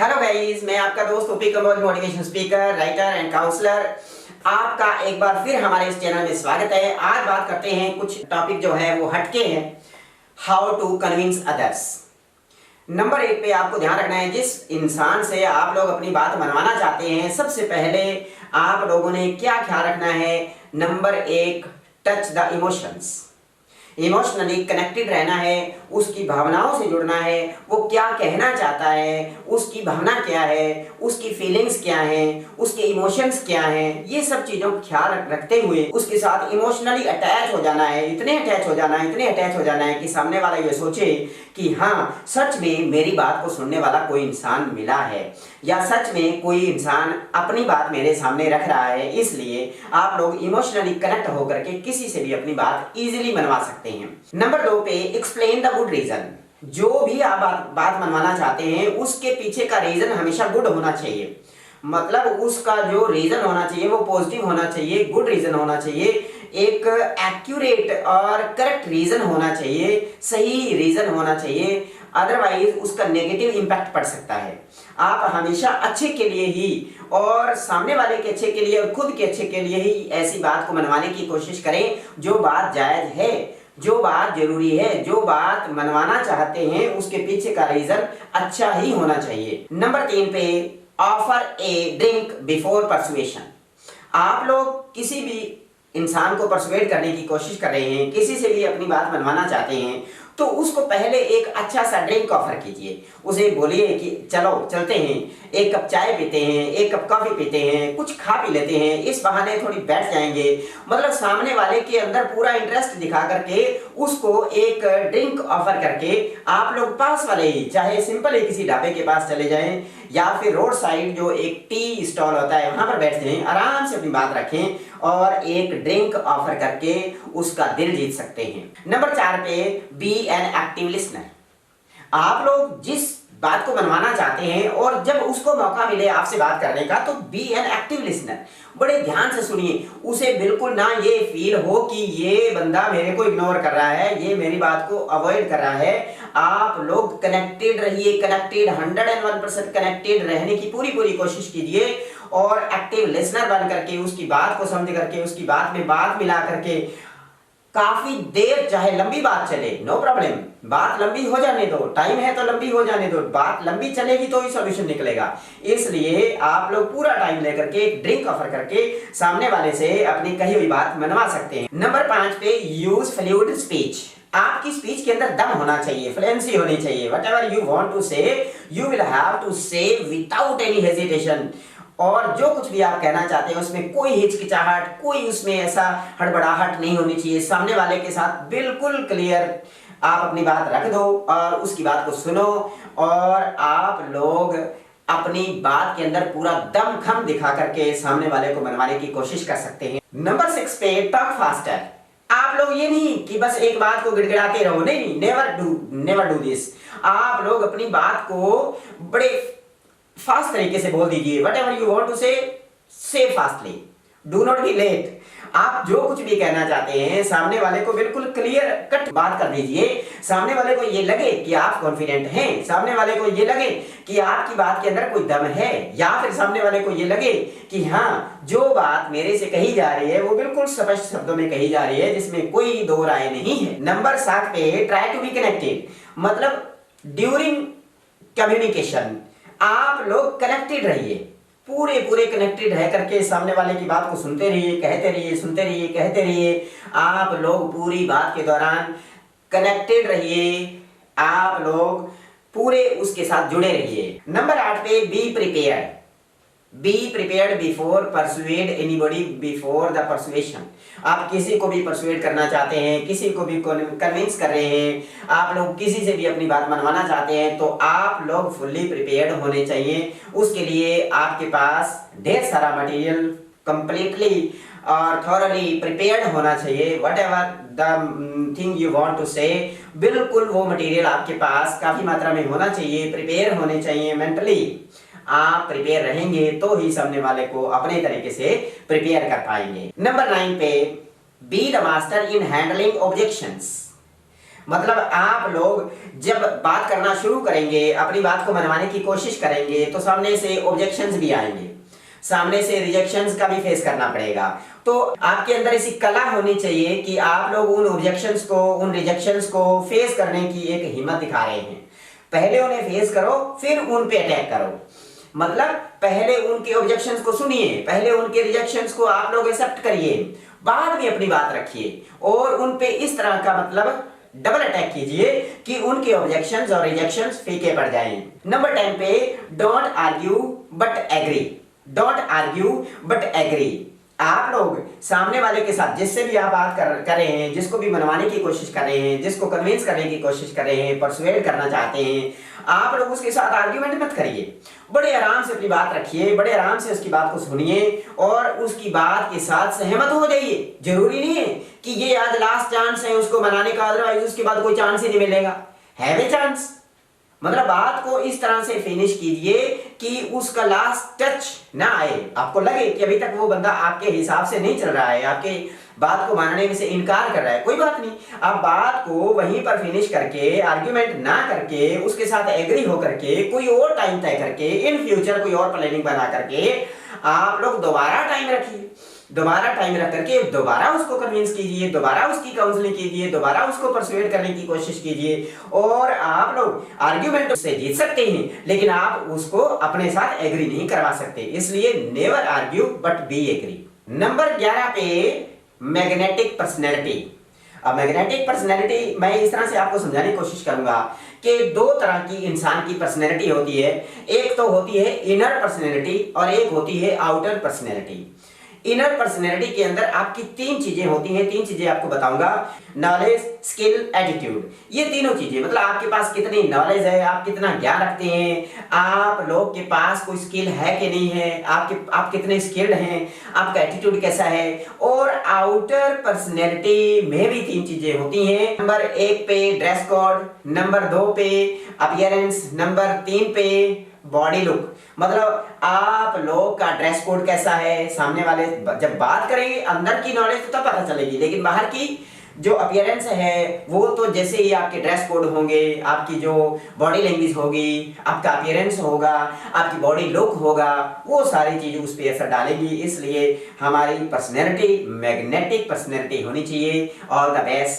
Hello guys, मैं आपका दोस्त OP Kamboj motivation speaker, writer and counsellor. आपका एक बार फिर हमारे इस चैनल में स्वागत है। आज बात करते हैं कुछ टॉपिक जो है वो हटके हैं। How to convince others. Number 1 पे आपको ध्यान रखना है, जिस इंसान से आप लोग अपनी बात मनवाना चाहते हैं, सबसे पहले आप लोगों ने क्या ख्याल रखना है। Number 1, touch the emotions. Emotionally connected रहना है, उसकी भावनाओं से जुड़ना है। वो क्या कहना चाहता है, उसकी भावना क्या है, उसकी फीलिंग्स क्या हैं, उसके इमोशंस क्या हैं, ये सब चीज़ों का ख्याल रखते हुए उसके साथ इमोशनली अटैच हो जाना है। इतने अटैच हो जाना है, इतने अटैच हो जाना है कि सामने वाला ये सोचे कि हाँ, सच में मेरी बात को सुनने वाला कोई इंसान मिला है, या सच में कोई इंसान अपनी बात मेरे सामने रख रहा है। इसलिए आप लोग इमोशनली कनेक्ट होकर के किसी से भी अपनी बात इजीली मनवा सकते हैं। नंबर 2 पे एक्सप्लेन द गुड रीजन। जो भी आप बात मनवाना चाहते हैं, उसके पीछे का रीजन हमेशा गुड होना चाहिए। मतलब उसका जो रीजन होना चाहिए वो पॉजिटिव होना चाहिए, गुड रीजन होना चाहिए, एक एक्यूरेट और करेक्ट रीजन होना चाहिए, सही रीजन होना चाहिए। अदरवाइज उसका नेगेटिव इंपैक्ट पड़ सकता है। आप हमेशा अच्छे के लिए ही और सामने वाले के अच्छे के लिए और खुद के अच्छे के लिए ही ऐसी बात को मनवाने की कोशिश करें जो बात जायज है, जो बात जरूरी है, जो बात मनवाना चाहते हैं, उसके पीछे का रीजन अच्छा ही होना चाहिए। नंबर 3 पे ऑफर ए ड्रिंक बिफोर परसुएशन। आप लोग किसी भी इंसान को परसुएट करने की कोशिश कर रहे हैं, किसी से भी अपनी बात मनवाना चाहते हैं, तो उसको पहले एक अच्छा सा ड्रिंक ऑफर कीजिए। उसे बोलिए कि चलो चलते हैं, एक कप चाय पीते हैं, एक कप कॉफी पीते हैं, कुछ खा पी लेते हैं, इस बहाने थोड़ी बैठ जाएंगे। मतलब सामने वाले के अंदर पूरा इंटरेस्ट दिखा करके उसको एक ड्रिंक ऑफर करके आप लोग पास वाले ही, चाहे सिंपल ही किसी ढाबे के पास चले जाएं या फिर रोड साइड जो एक टी स्टॉल होता है वहां पर बैठ जाएं, आराम से अपनी बात रखें और एक ड्रिंक ऑफर करके उसका दिल जीत सकते हैं। नंबर 4 पे बी एन एक्टिव लिसनर। आप लोग जिस बात को मनवाना चाहते हैं और जब उसको मौका मिले आपसे बात करने का, तो बी एन एक्टिव लिसनर। बड़े ध्यान से सुनिए। उसे बिल्कुल ना ये फील हो कि ये बंदा मेरे को इग्नोर कर रहा है, ये मेरी बात को अवॉइड कर रहा है। आप लोग कनेक्टेड रहिए, कनेक्टेड 101% कनेक्टेड रहने की पूरी कोशिश कीजिए और एक्टिव लिसनर बन करके उसकी बात को समझ करके उसकी बात में बात मिला करके काफी देर, चाहे लंबी बात चले, नो प्रॉब्लम, बात लंबी हो जाने दो, टाइम है तो लंबी हो जाने दो, बात लंबी चलेगी तो ही सॉल्यूशन निकलेगा। इसलिए आप लोग पूरा टाइम लेकर के एक ड्रिंक ऑफर करके सामने वाले से अपनी कही हुई बात मनवा सकते हैं। नंबर 5 पे यूज फ्लूइड स्पीच। आपकी स्पीच के अंदर दम होना चाहिए, फ्लुएंसी होनी चाहिए। व्हाटएवर यू वांट टू से, यू विल हैव टू से विदाउट एनी हेजिटेशन। और जो कुछ भी आप कहना चाहते हैं उसमें कोई हिचकिचाहट, कोई उसमें ऐसा हड़बड़ाहट नहीं होनी चाहिए। सामने वाले के साथ बिल्कुल क्लियर आप अपनी बात रख दो और उसकी बात को सुनो और आप लोग अपनी बात के अंदर पूरा दमखम दिखा करके सामने वाले को मनवाने की कोशिश कर सकते हैं। नंबर 6 पे टॉक फास्टर। आप लोग ये नहीं कि बस एक बात को गिड़गिड़ाते रहो, नहीं, नेवर डू दिस। आप लोग अपनी बात को बड़े फास्ट तरीके से बोल दीजिए। Whatever you want to say fastly, do not be late. आप जो कुछ भी कहना चाहते हैं सामने वाले को बिल्कुल क्लियर कट बात कर दीजिए। सामने वाले को ये लगे कि आप कॉन्फिडेंट हैं, सामने वाले को ये लगे कि आपकी बात के अंदर कोई दम है, या फिर सामने वाले को ये लगे कि हाँ, जो बात मेरे से कही जा रही है वो बिल्कुल स्पष्ट शब्दों में कही जा रही है, जिसमें कोई दो राय नहीं है। नंबर 7 पे ट्राई टू बी कनेक्टेड। मतलब ड्यूरिंग कम्युनिकेशन आप लोग कनेक्टेड रहिए, पूरे कनेक्टेड रह करके सामने वाले की बात को सुनते रहिए, कहते रहिए, सुनते रहिए, कहते रहिए। आप लोग पूरी बात के दौरान कनेक्टेड रहिए, आप लोग पूरे उसके साथ जुड़े रहिए। नंबर 8 पे be prepared. Be prepared before persuade anybody before the persuasion. आप किसी को भी परसुएड करना चाहते हैं, किसी को भी कन्विंस कर रहे हैं, आप लोग किसी से भी अपनी बात मनवाना चाहते हैं, तो आप लोग फुल्ली प्रिपेयर्ड होने चाहिए। उसके लिए आपके पास ढेर सारा मटेरियल कंप्लीटली और थॉरली प्रिपेयर्ड होना चाहिए। Whatever the thing you want to say, बिल्कुल वो मटेरियल आपके पास काफी मात्रा में होना चाहिए, प्रिपेयर होने चाहिए। मेंटली आप प्रिपेयर रहेंगे तो ही सामने वाले को अपने तरीके से प्रिपेयर कर पाएंगे। नंबर 9 पे be the master in handling objections. मतलब आप लोग जब बात करना शुरू करेंगे, अपनी बात को मनवाने की कोशिश करेंगे, तो सामने से ऑब्जेक्शंस भी आएंगे, सामने से रिजेक्शंस का भी फेस करना पड़ेगा। तो आपके अंदर ऐसी कला होनी चाहिए कि आप लोग उन ऑब्जेक्शंस को, उन रिजेक्शंस को फेस करने की एक हिम्मत दिखा रहे हैं। पहले उन्हें फेस करो, फिर उन पे अटैक करो। मतलब पहले उनके ऑब्जेक्शंस को सुनिए, पहले उनके रिजेक्शंस को आप लोग एक्सेप्ट करिए, बाद में अपनी बात रखिए और उन पे इस तरह का मतलब डबल अटैक कीजिए कि उनके ऑब्जेक्शंस और रिजेक्शंस फीके पड़ जाएं। नंबर 10 पे don't argue but agree. Don't argue but agree. आप लोग सामने वाले के साथ जिससे भी आप बात कर रहे हैं, जिसको भी मनवाने की कोशिश कर रहे हैं, जिसको कन्विंस करने की कोशिश कर रहे हैं, परसुएड करना चाहते हैं, आप लोग उसके साथ आर्ग्यूमेंट मत करिए। बड़े आराम से अपनी बात रखिए, बड़े आराम से उसकी बात को सुनिए और उसकी बात के साथ सहमत हो जाइए। जरूरी नहीं है कि ये आज लास्ट चांस है उसको मनाने का, अदरवाइज उसके बाद कोई चांस ही नहीं मिलेगा। Have a chance. मतलब बात को इस तरह से फिनिश कीजिए कि उसका लास्ट टच ना आए, आपको लगे कि अभी तक वो बंदा आपके हिसाब से नहीं चल रहा है, आपके बात को मानने में से इनकार कर रहा है। कोई बात नहीं, आप बात को वहीं पर फिनिश करके, आर्ग्यूमेंट ना करके, उसके साथ एग्री होकर के, कोई और टाइम तय करके, इन फ्यूचर कोई और प्लानिंग बना करके आप लोग दोबारा टाइम रखिए। दोबारा टाइम रख करके दोबारा उसको कन्विंस कीजिए, दोबारा उसकी काउंसलिंग कीजिए, दोबारा उसको परसुएड करने की कोशिश कीजिए और आप लोग आर्ग्यूमेंट से जीत सकते हैं, लेकिन आप उसको अपने साथ एग्री नहीं करवा सकते। इसलिए never argue but be agree. Number 11 पे मैग्नेटिक पर्सनैलिटी। अब मैग्नेटिक पर्सनैलिटी मैं इस तरह से आपको समझाने की कोशिश करूंगा कि दो तरह की इंसान की पर्सनैलिटी होती है। एक तो होती है इनर पर्सनैलिटी और एक होती है आउटर पर्सनैलिटी। इनर पर्सनैलिटी के अंदर आपकी तीन चीजें होती हैं, तीन चीजें आपको बताऊंगा। Knowledge, skill, attitude. ये तीनों चीजें मतलब आपके पास कितनी नॉलेज है, आप कितना ज्ञान रखते हैं, आप लोग के पास कोई स्किल है कि नहीं है, आप कितने स्किल्ड हैं, आपका एटीट्यूड कैसा है। और आउटर पर्सनैलिटी में भी तीन चीजें होती हैं। नंबर 1 पे ड्रेस कोड, नंबर 2 पे अपीयरेंस, नंबर 3 पे बॉडी लुक। मतलब आप लोग का ड्रेस कोड कैसा है, सामने वाले जब बात करेंगे अंदर की नॉलेज तो तब पता चलेगी, लेकिन बाहर की जो अपीयरेंस है वो तो जैसे ही आपके ड्रेस कोड होंगे, आपकी जो बॉडी लैंग्वेज होगी, आपका अपीयरेंस होगा, आपकी बॉडी लुक होगा, वो सारी चीजें उस पर असर डालेगी। इसलिए हमारी पर्सनैलिटी मैग्नेटिक पर्सनैलिटी होनी चाहिए। All the best.